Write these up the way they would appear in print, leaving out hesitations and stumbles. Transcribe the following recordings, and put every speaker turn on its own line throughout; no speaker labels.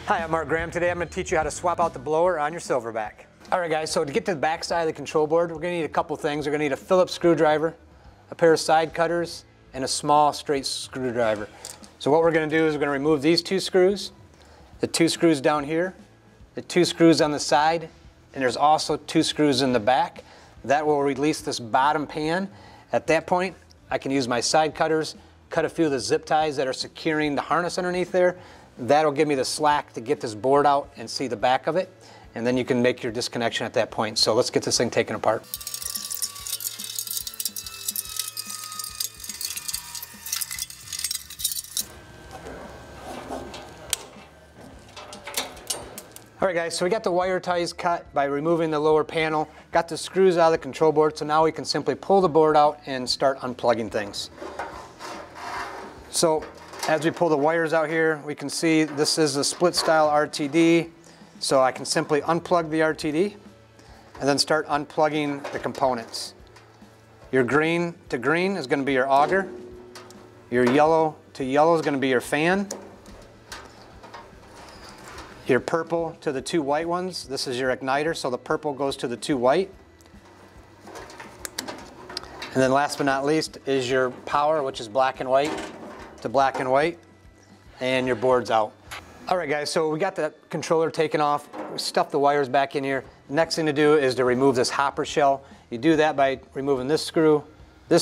Hi, I'm Mark Graham. Today I'm going to teach you how to swap out the blower on your Silverbac. Alright guys, so to get to the back side of the control board, we're going to need a couple things. We're going to need a Phillips screwdriver, a pair of side cutters, and a small straight screwdriver. So what we're going to do is we're going to remove these two screws, the two screws down here, the two screws on the side, and there's also two screws in the back. That will release this bottom pan. At that point, I can use my side cutters, cut a few of the zip ties that are securing the harness underneath there. That'll give me the slack to get this board out and see the back of it. And then you can make your disconnection at that point. So let's get this thing taken apart. Alright guys, so we got the wire ties cut by removing the lower panel, got the screws out of the control board, so now we can simply pull the board out and start unplugging things. So as we pull the wires out here, we can see this is a split style RTD, so I can simply unplug the RTD and then start unplugging the components. Your green to green is going to be your auger, your yellow to yellow is going to be your fan, your purple to the two white ones, this is your igniter, so the purple goes to the two white. And then last but not least is your power, which is black and white to black and white, and your board's out. Alright guys, so we got the controller taken off, we stuffed the wires back in here. Next thing to do is to remove this hopper shell. You do that by removing this screw, the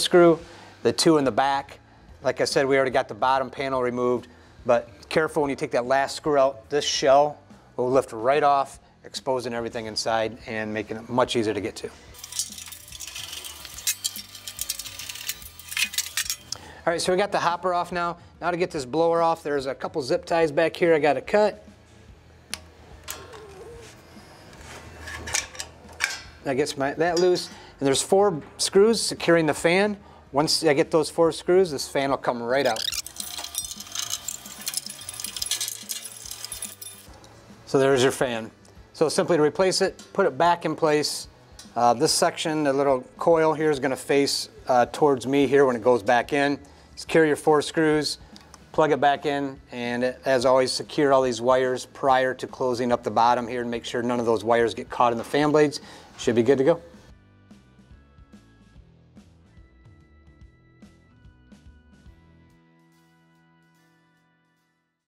two in the back. Like I said, we already got the bottom panel removed, but careful when you take that last screw out, this shell will lift right off, exposing everything inside and making it much easier to get to. Alright, so we got the hopper off now. Now to get this blower off, there's a couple zip ties back here I got to cut. That gets that loose. And there's 4 screws securing the fan. Once I get those 4 screws, this fan will come right out. So there's your fan. So simply to replace it, put it back in place. This section, the little coil here, is going to face towards me here when it goes back in. Secure your 4 screws, plug it back in, and as always, secure all these wires prior to closing up the bottom here to make sure none of those wires get caught in the fan blades. Should be good to go.